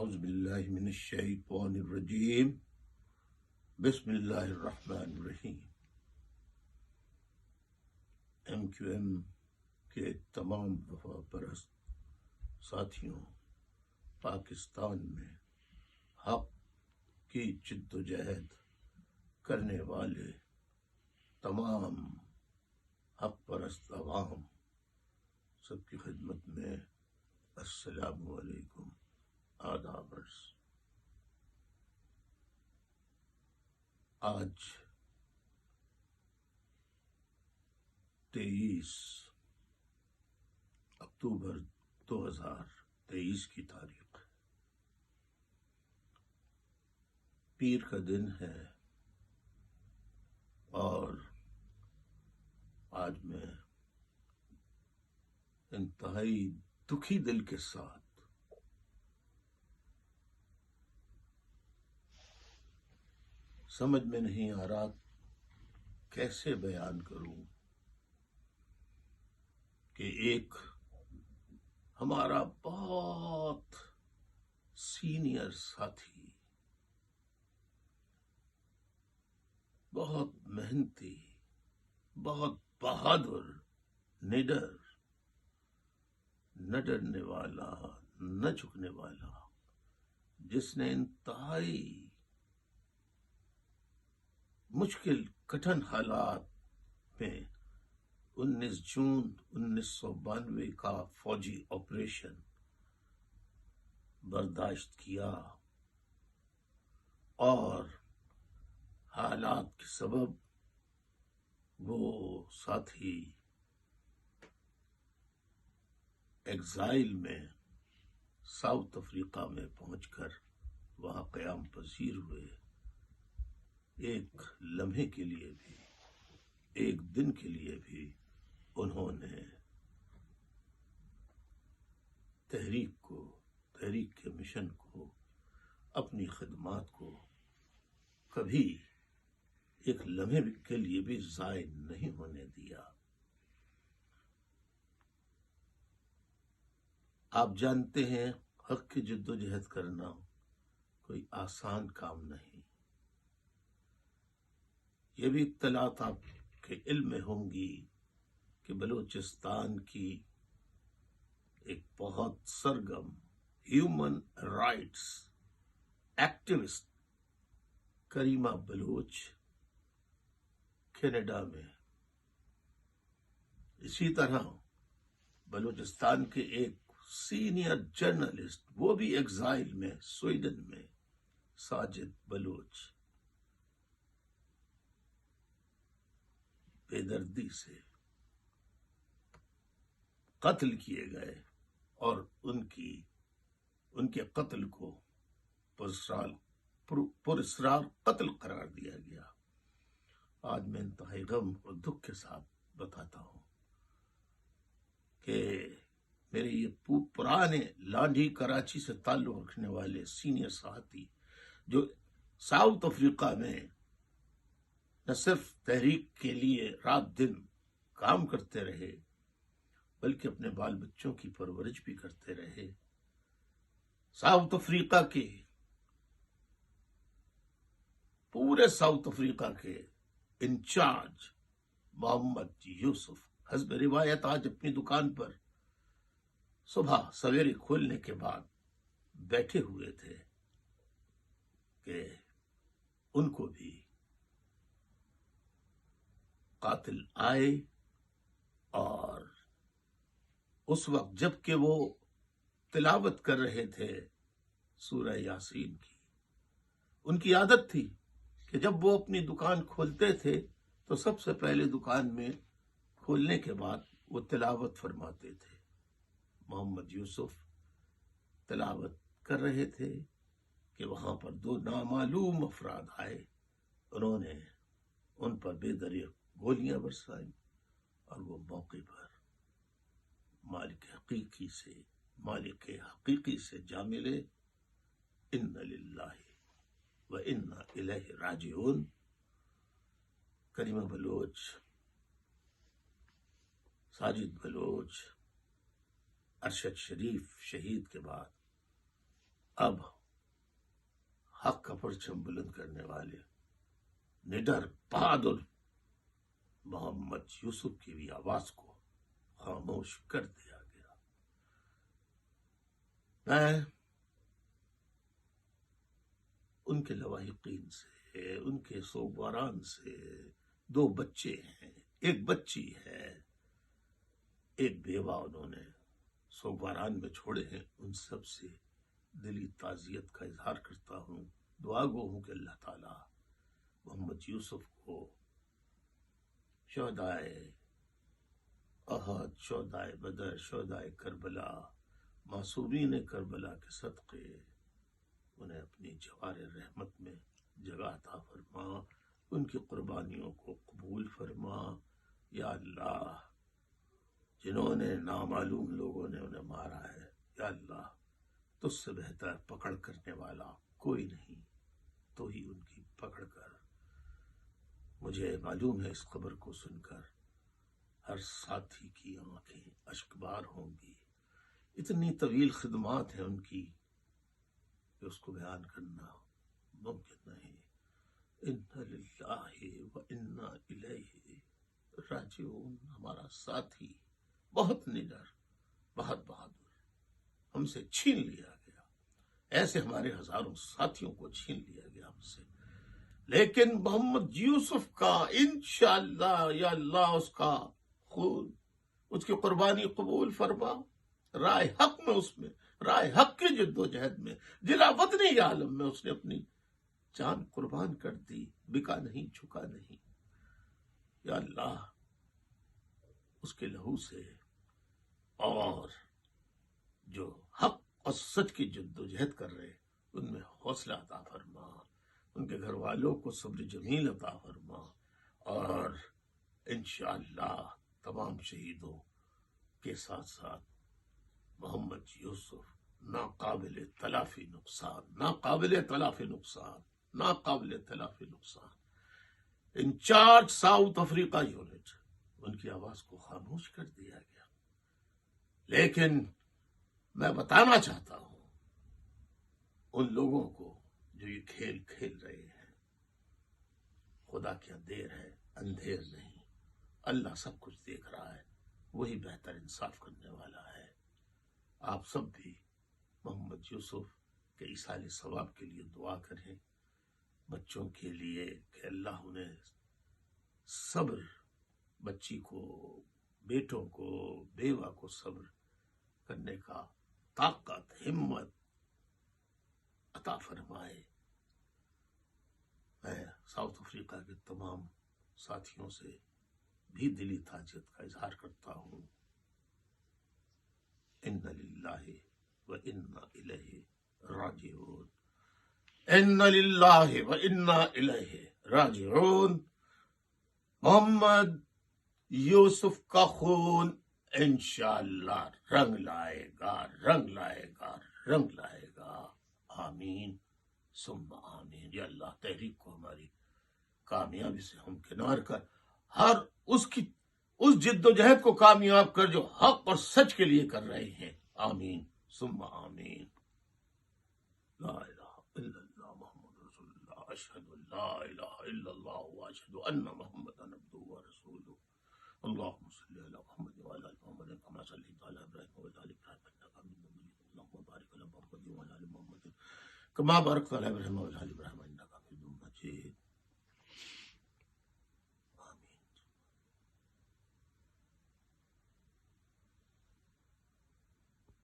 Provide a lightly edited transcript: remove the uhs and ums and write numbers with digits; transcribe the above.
اعوذ باللہ من الشیطان الرجیم بسم اللہ الرحمن الرحیم۔ ایم کیو ایم کے تمام وفا پرست ساتھیوں، پاکستان میں حق کی جد و جہد کرنے والے تمام حق پرست عوام، سب کی خدمت میں السلام علیکم، آداب عرض۔ آج 23 اکتوبر 2023 کی تاریخ، پیر کا دن ہے، اور آج میں انتہائی دکھی دل کے ساتھ سمجھ میں نہیں آ رہا کیسے بیان کروں کہ ایک ہمارا بہت سینئر ساتھی، بہت محنتی، بہت بہادر، نڈر، نہ ڈرنے والا، نہ جھکنے والا، جس نے انتہائی مشکل کٹھن حالات میں 19 جون 1992 کا فوجی آپریشن برداشت کیا، اور حالات کے سبب وہ ساتھی ایگزائل میں ساؤتھ افریقہ میں پہنچ کر وہاں قیام پذیر ہوئے۔ ایک لمحے کے لیے بھی، ایک دن کے لیے بھی انہوں نے تحریک کے مشن کو، اپنی خدمات کو کبھی ایک لمحے کے لیے بھی ضائع نہیں ہونے دیا۔ آپ جانتے ہیں حق کی جد و جہد کرنا کوئی آسان کام نہیں۔ یہ بھی اطلاعات آپ کے علم میں ہوں گی کہ بلوچستان کی ایک بہت سرگرم ہیومن رائٹس ایکٹیوسٹ کریمہ بلوچ کینیڈا میں، اسی طرح بلوچستان کے ایک سینئر جرنلسٹ، وہ بھی ایگزائل میں سویڈن میں، ساجد بلوچ، بے دردی سے قتل کیے گئے، اور ان کے قتل کو پراسرار قتل قرار دیا گیا۔ آج میں انتہائی غم اور دکھ کے ساتھ بتاتا ہوں کہ میرے یہ پرانے لانڈھی کراچی سے تعلق رکھنے والے سینئر ساتھی، جو ساؤتھ افریقہ میں نہ صرف تحریک کے لیے رات دن کام کرتے رہے، بلکہ اپنے بال بچوں کی پرورش بھی کرتے رہے۔ ساؤتھ افریقہ کے، پورے ساؤتھ افریقہ کے انچارج محمد یوسف حسب روایت آج اپنی دکان پر صبح سویرے کھولنے کے بعد بیٹھے ہوئے تھے کہ ان کو بھی قاتل آئے، اور اس وقت جب کہ وہ تلاوت کر رہے تھے سورہ یاسین کی، ان کی عادت تھی کہ جب وہ اپنی دکان کھولتے تھے تو سب سے پہلے دکان میں کھولنے کے بعد وہ تلاوت فرماتے تھے۔ محمد یوسف تلاوت کر رہے تھے کہ وہاں پر 2 نامعلوم افراد آئے، انہوں نے ان پر بے دریغ گولیاں برسائیں، اور وہ موقع پر مالک حقیقی سے جا ملے۔ ان للہ و انا الیہ راجعون۔ کریمہ بلوچ، ساجد بلوچ، ارشد شریف شہید کے بعد اب حق کا پرچم بلند کرنے والے نڈر بہادر محمد یوسف کی بھی آواز کو خاموش کر دیا گیا۔ میں ان کے لواحقین سے، ان کے سوگواران سے، 2 بچے ہیں، 1 بچی ہے، 1 بیوہ انہوں نے سوگواران میں چھوڑے ہیں، ان سب سے دلی تعزیت کا اظہار کرتا ہوں۔ دعا گو ہوں کہ اللہ تعالی محمد یوسف کو شہدائے احد، شہدائے بدر، شہدائے کربلا، معصومین کربلا کے صدقے انہیں اپنی جوار رحمت میں جگہ عطا فرما، ان کی قربانیوں کو قبول فرما۔ یا اللہ، جنہوں نے نامعلوم لوگوں نے انہیں مارا ہے، یا اللہ تجھ سے بہتر پکڑ کرنے والا کوئی نہیں، تو ہی ان کی پکڑ کر۔ مجھے معلوم ہے اس خبر کو سن کر ہر ساتھی کی آنکھیں اشکبار ہوں گی۔ اتنی طویل خدمات ہیں ان کی کہ اس کو بیان کرنا ممکن نہیں۔ انا للہ و انا الیہ راجعون۔ ہمارا ساتھی بہت نڈر، بہت بہادر، ہم سے چھین لیا گیا، ایسے ہمارے ہزاروں ساتھیوں کو چھین لیا گیا ہم سے، لیکن محمد یوسف کا انشاءاللہ یا اللہ اس کا خون، اس کی قربانی قبول فرما۔ رائے حق میں، اس میں رائے حق کی جد و جہد میں، جلا وطنی عالم میں اس نے اپنی جان قربان کر دی، بکا نہیں، جھکا نہیں۔ یا اللہ اس کے لہو سے اور جو حق اور سچ کی جد و جہد کر رہے ان میں حوصلہ عطا فرما، ان کے گھر والوں کو صبر جمیل عطا فرما، اور انشاءاللہ تمام شہیدوں کے ساتھ ساتھ محمد یوسف ناقابل تلافی نقصان، ناقابل تلافی نقصان، ناقابل تلافی نقصان، انچارج ساؤتھ افریقہ یونٹ، ان کی آواز کو خاموش کر دیا گیا۔ لیکن میں بتانا چاہتا ہوں ان لوگوں کو جو یہ کھیل کھیل رہے ہیں، خدا کیا دیر ہے، اندھیر نہیں، اللہ سب کچھ دیکھ رہا ہے، وہی بہتر انصاف کرنے والا ہے۔ آپ سب بھی محمد یوسف کے ایصال ثواب کے لیے دعا کریں، بچوں کے لیے کہ اللہ انہیں صبر، بچی کو، بیٹوں کو، بیوہ کو صبر کرنے کا طاقت، ہمت عطا فرمائے۔ میں ساؤتھ افریقہ کے تمام ساتھیوں سے بھی دلی تعزیت کا اظہار کرتا ہوں۔ انا للہ و انا الیہ راجعون، انا للہ و انا الیہ راجعون۔ محمد یوسف کا خون انشاءاللہ رنگ لائے گا، رنگ لائے گا، رنگ لائے گا۔ آمین ثم آمین۔ یا اللہ تحریک کو ہماری کامیابی سے ہمکنار کر، ہر اس جد و جہد کو کامیاب کر جو حق اور سچ کے لیے کر رہے ہیں۔ آمین ثم آمین۔ لا الہ الا اللہ محمد رسول اللہ، اشہد ان لا الہ الا اللہ واشہد ان محمدا عبدہ ورسولہ۔ اللہم صلی علی محمد وعلی آل محمد کما صلیت علی ابراہیم وعلی آل ابراہیم انک حمید مجید۔ اللہم بارک علی محمد وعلی آل محمد کما بارکت علی ابراہیم وعلی آل ابراہیم